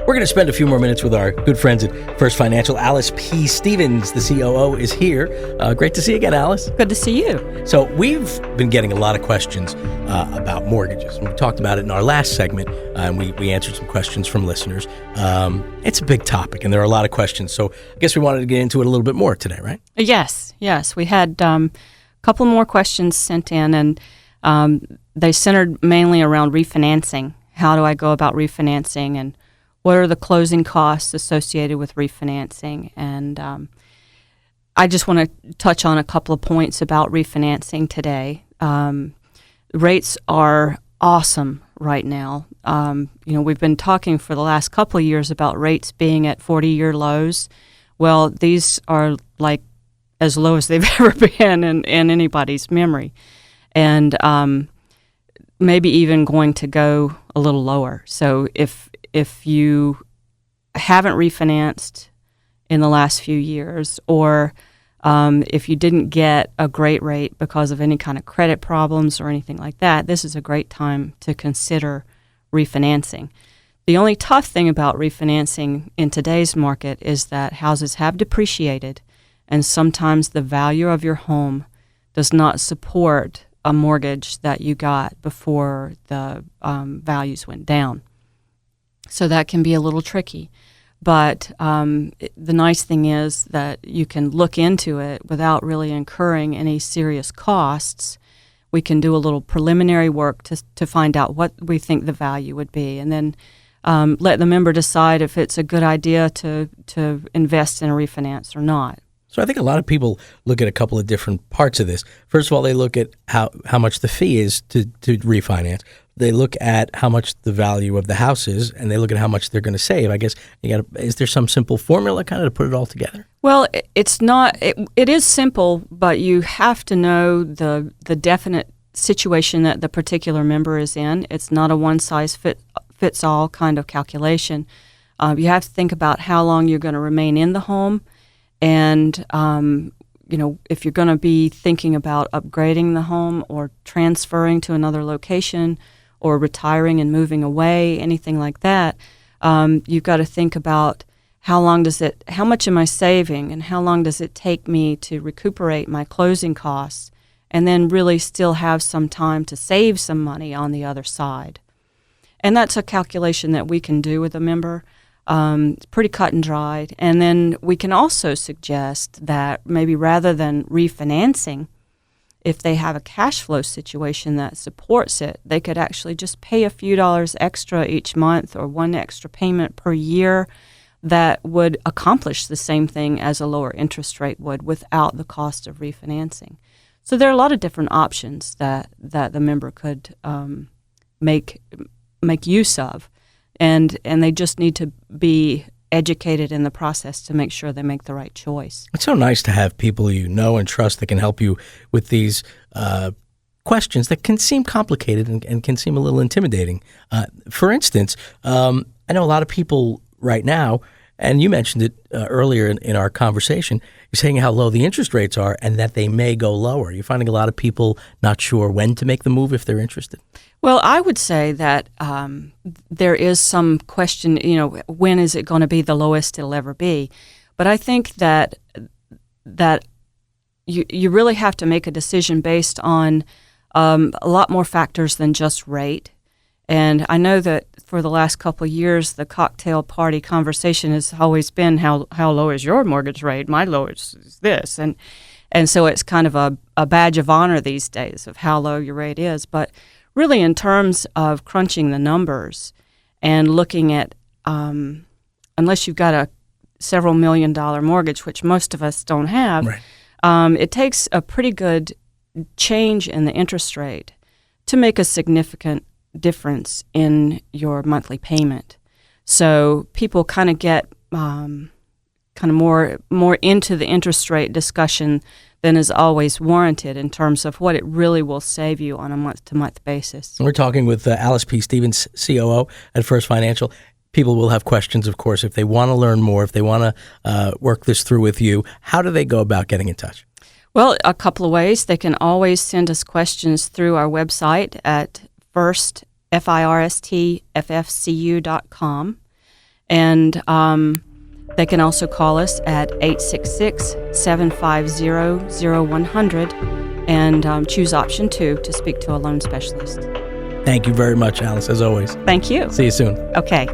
We're going to spend a few more minutes with our good friends at First Financial. Alice P. Stevens, the COO, is here. Great to see you again, Alice. Good to see you. So we've been getting a lot of questions about mortgages. We talked about it in our last segment, and we answered some questions from listeners. It's a big topic, and there are a lot of questions. So I guess we wanted to get into it a little bit more today, right? Yes. We had a couple more questions sent in, and they centered mainly around refinancing. How do I go about refinancing, and what are the closing costs associated with refinancing? And I just want to touch on a couple of points about refinancing today. Rates are awesome right now. We've been talking for the last couple of years about rates being at 40-year lows. Well, these are like as low as they've ever been in anybody's memory. And maybe even going to go a little lower. So if you haven't refinanced in the last few years, or if you didn't get a great rate because of any kind of credit problems or anything like that, this is a great time to consider refinancing. The only tough thing about refinancing in today's market is that houses have depreciated, and sometimes the value of your home does not support a mortgage that you got before the values went down. So that can be a little tricky. But the nice thing is that you can look into it without really incurring any serious costs. We can do a little preliminary work to find out what we think the value would be, and then let the member decide if it's a good idea to invest in a refinance or not. So I think a lot of people look at a couple of different parts of this. First of all, they look at how much the fee is to refinance. They look at how much the value of the house is, and they look at how much they're going to save. I guess is there some simple formula kind of to put it all together? Well, it's not. It is simple, but you have to know the definite situation that the particular member is in. It's not a one-size-fits-all kind of calculation. You have to think about how long you're going to remain in the home. And, if you're going to be thinking about upgrading the home or transferring to another location or retiring and moving away, anything like that, you've got to think about how much am I saving, and how long does it take me to recuperate my closing costs, and then really still have some time to save some money on the other side. And that's a calculation that we can do with a member. It's pretty cut and dried. And then we can also suggest that maybe rather than refinancing, if they have a cash flow situation that supports it, they could actually just pay a few dollars extra each month or one extra payment per year that would accomplish the same thing as a lower interest rate would without the cost of refinancing. So there are a lot of different options that the member could make use of. And they just need to be educated in the process to make sure they make the right choice. It's so nice to have people you know and trust that can help you with these questions that can seem complicated and can seem a little intimidating. For instance, I know a lot of people right now, and you mentioned it earlier in our conversation, you're saying how low the interest rates are and that they may go lower. You're finding a lot of people not sure when to make the move if they're interested. Well, I would say that there is some question, when is it going to be the lowest it'll ever be? But I think that you really have to make a decision based on a lot more factors than just rate. And I know that for the last couple of years, the cocktail party conversation has always been how low is your mortgage rate? My lowest is this. And so it's kind of a badge of honor these days of how low your rate is. But really, in terms of crunching the numbers and looking at, unless you've got a several $1 million mortgage, which most of us don't have, right. It takes a pretty good change in the interest rate to make a significant difference in your monthly payment. So people kind of get more into the interest rate discussion than is always warranted in terms of what it really will save you on a month-to-month basis. We're talking with Alice P. Stevens, COO at First Financial. People will have questions, of course, if they want to learn more, if they want to work this through with you. How do they go about getting in touch? Well, a couple of ways. They can always send us questions through our website at firstfirstffcu.com. And they can also call us at 866-750-0100 and choose option 2 to speak to a loan specialist. Thank you very much, Alice, as always. Thank you. See you soon. Okay.